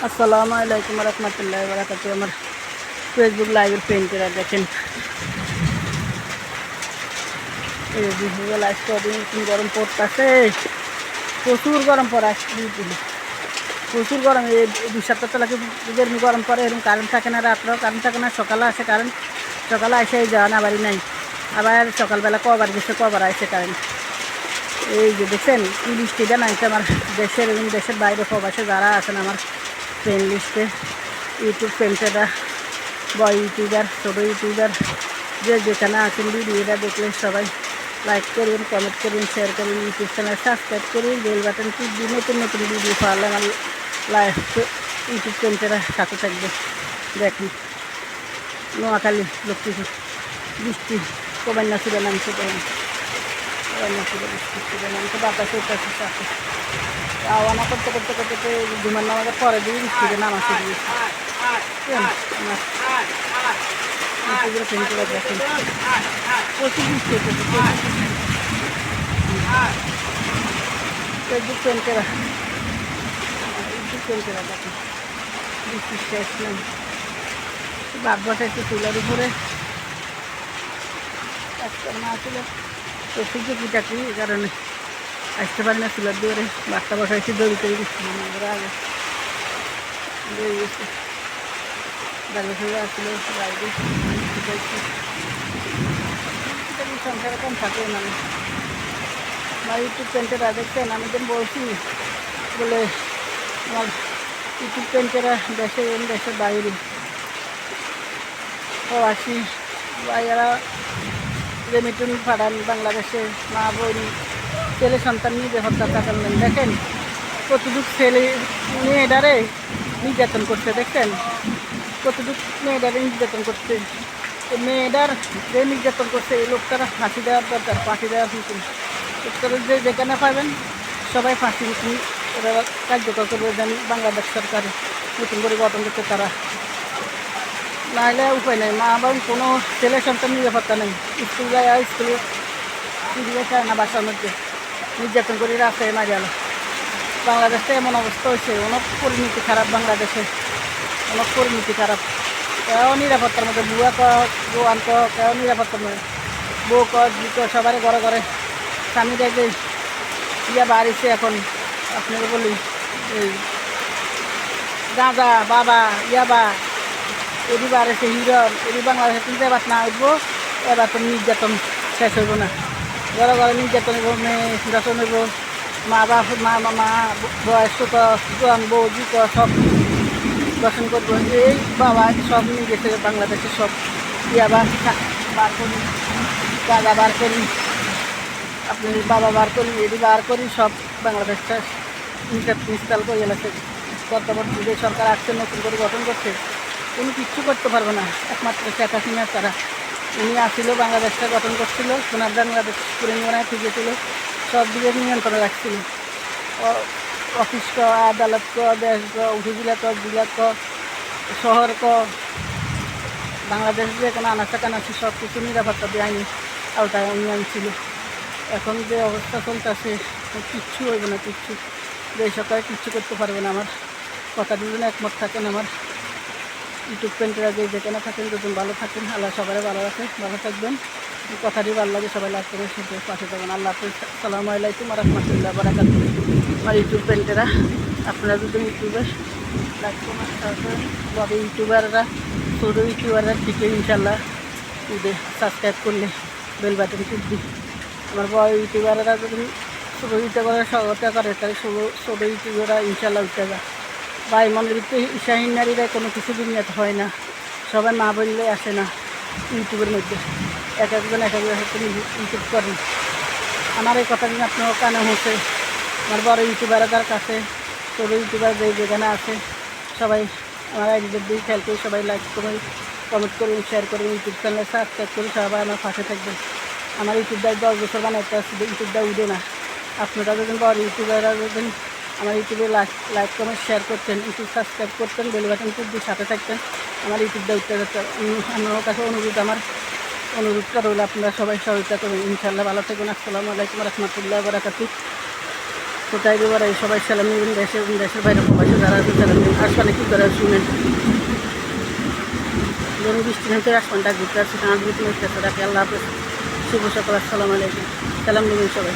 আসসালামু আলাইকুম রহমতুল্লাহি ওয়া বারাকাতুহু। আমার ফেসবুক লাইভের পেন্টেরা দেখেন, এই যে লাইভ কদিন গরম পড়তেছে, প্রচুর গরম পড়ে আসছে, প্রচুর গরম। এই 2 সপ্তাহ তো লাগে যেরকম গরম পড়ে এরকম কারেন্ট থাকে না, রাত্রেও কারেন্ট থাকে না, সকালে আসে কারেন্ট, সকালে আসে যাওয়া না বাড়ি নাই, আবার সকালবেলা কবার গেছে কবার আসে কারেন্ট। এই যে দেখছেন কি বৃষ্টিটা নাইছে আমার দেশের এবং দেশের বাইরে প্রবাসে যারা আছেন আমার ফ্রেন্ড লিস্টে, ইউটিউব ফ্রেন্ডেরা, বয় ইউটিউবার, ছোটো ইউটিউবার, যে যেখানে আছেন ভিডিওটা দেখলে সবাই লাইক করুন, কমেন্ট করুন, শেয়ার করুন, ইউটিউব চ্যানেল সাবস্ক্রাইব করুন, বেল বাটন টিপি নতুন নতুন ভিডিও পাওয়ালে আমার লাইভ ইউটিউব ফ্রেন্ডেরা সাথে থাকবে। দেখুন নোয়াখালী লক্ষ্মীপুর বৃষ্টি কবান্না ছিল নামছে, কবান্না ছিল বৃষ্টি ছিল নামছে, বাতাসে উঠেছে সাথে আওয়ানা করতে করতে করতে ধুমার নামাজের পরে দিয়ে বৃষ্টিতে নামা শুরু হয়েছে। দেখেন প্রচুর বৃষ্টি হচ্ছে, ফেসবুক পেন্টেরা, ইউটিউব পেন্টেরা দেখেন বৃষ্টির শেষ নেই। বাদ বসাইছে চুলার উপরে, কাজকর্ম না ছিল প্রচুর চাকরি চাকরি, এই কারণে আসতে পারি না চুলার দুয়ারে। বাচ্চা বসাইছি দড়ি করে বৃষ্টি নামার আগে দড়ি গেছে, দাঁড়িয়ে ফেলে আসলে বাইরে সংসারে কম থাকে মানে। আমার ইউটিউব পেন্টেরা দেখছেন, আমি যেন বলছি বলে আমার ইউটিউব পেন্টেরা দেশে এবং দেশের বাইরে প্রবাসী ভাইয়ারা রেমিটুন পাঠান বাংলাদেশে, মা বোন ছেলে সন্তান নিজে হত্যা করলেন। দেখেন কতটুক ছেলে মেয়েটারে নির্যাতন করছে, দেখছেন কতটুক মেয়েটারে নির্যাতন করছে। মেয়েটার যে নির্যাতন করছে এই লোকটারা ফাঁসি দেওয়ার দরকার, ফাঁসি দেওয়ার হুকুম লোকটারা যে যেখানে পাবেন সবাই ফাঁসি হুকুম ওরা কার্যকর করবে। যেন বাংলাদেশ সরকার নতুন করে গঠন করতে তারা, নাহলে উপায় নেই। মা বোন কোনো ছেলে সন্তান নিরাপত্তা নেই, স্কুল যায় স্কুলে ফিরিয়ে চায় না, বাসার মধ্যে নির্যাতন করে রাস্তায় মারা গেল। বাংলাদেশে এমন অবস্থা হয়েছে, অনেক পরিণতি খারাপ, বাংলাদেশে অনেক পরিণতি খারাপ। কেউ নিরাপত্তার মধ্যে বুয়া বোয়ান কেউ নিরাপত্তার মধ্যে বউ ক সবারই ঘরে ঘরে স্বামী দেখে ইয়া বাড়িছে। এখন আপনাকে বলি এই গাঁজা বাবা ইয়াবা এটি বাড়িছে হিরণ, এটি বাংলাদেশে কিন্তু এবার না উঠবো, এবার তো নির্যাতন শেষ হইব না। ঘরে ঘরে নির্যাতন হইব, মেয়ে নির্যাতন হইব, মা বাপ মা মামা বয়স্ক জোয়ান বউ জি সব দর্শন করবো। এই বাবা সব নিয়ে গেছে বাংলাদেশে, সব ইয়াবা বার করি, গাঁজা বার করি, আপনি বাবা বার করি, এটি বার করি, সব বাংলাদেশটা ইনস্টল করে গেছে। বর্তমান যে সরকার আসছে নতুন করে গঠন করছে, উনি কিচ্ছু করতে পারবে না, একমাত্র শেখ হাসিনা তারা। উনি আসছিল বাংলাদেশটা গঠন করছিল, সোনার বাংলাদেশ করে নিয়ে ঠিক ছিল, সব দিকে নিয়ন্ত্রণে রাখছিল। অফিস ক, আদালত ক, দেশ ক, উপজেলা ক, জেলা ক, শহর ক, বাংলাদেশ যে কোনো আনাচা কানাচি সব কিছু নিরাপত্তা দিয়ে আইনি আওতায় উন্নয়ন ছিল। এখন যে অবস্থা চলতেছে কিচ্ছু হইবে না, কিচ্ছু যে সরকার কিচ্ছু করতে পারবে না। আমার কথা দুজন একমত থাকেন। আমার ইউটিউব পেন্টেরা যে যেখানে থাকেন দুজন ভালো থাকেন, আল্লাহ সবাই ভালো রাখে, ভালো থাকবেন। কথাটি ভালো লাগে সবাই লাইক করে শুনতে পাশে থাকবেন। আল্লাহ হাফিজ, আসসালামু আলাইকুম রহমতুল্লাহ বারাকাতুহু। আমার ইউটিউব পেন্টেরা আপনারা যদি ইউটিউবে লাইক কমেন্ট করেন, বড় ইউটিউবাররা ছোটো ইউটিউবাররা ঠিকই ইনশাল্লাহ সাবস্ক্রাইব করলে বেল বাটন টিপবি। আমার বড় ইউটিউবাররা যদি ছোটো ইউটিউবাররা সহযোগিতা করে তাহলে ছোটো ইউটিউবাররা ইনশাল্লাহ উঠে যায়। ভাই মনের ভিতরে ঈশাহীন নারীরা কোনো কিছু দুনিয়াতে হয় না, সবাই না বললে আসে না ইউটিউবের মধ্যে। এক একজন এক একজন ইউটিউব করেন। আমার এই কথা কিন্তু আপনার কানে হচ্ছে। আমার বড় ইউটিউবারদের কাছে ছোটো ইউটিউবার যেখানে আছে সবাই আমার আইডিদের দিকে খেয়াল করি, সবাই লাইক করুন, কমেন্ট করুন, শেয়ার করুন, ইউটিউব চ্যানেলে সাবস্ক্রাইব করুন, সবাই আমার পাশে থাকবেন। আমার ইউটিউবটাই 10 বছর বানাইতে আসছে, ইউটিউবটা উঠে না। আপনারা যদি বড় ইউটিউবাররা যদি আমার ইউটিউবে লাইক কমেন্ট শেয়ার করতেন, ইউটিউব সাবস্ক্রাইব করতেন, বেল বাটন টিপে সাথে থাকতেন, আমার ইউটিউবটা উঠতে যেত। আমার কাছে অনুরোধটা রইল আপনারা সবাই সহযোগিতা করবেন। ইনশাআল্লাহ ভালো থাকবেন। আসসালামু আলাইকুম রহমতুল্লাহ বারাকাতুহু। কোথায় দেবার এই সবাই সালাম নেবেন, দেশের বাইরে প্রবাসী যারা আছে সালাম নেবেন। ওখানে কী করে শুনেন ধরুন বৃষ্টি হতে আসমানটা ঘুরতে আসছে কাঁচ ঘুরতে আসছে রাখি আল্লাহ হাফেজ শুভ সকাল আসসালামু আলাইকুম সালাম নেবেন সবাই।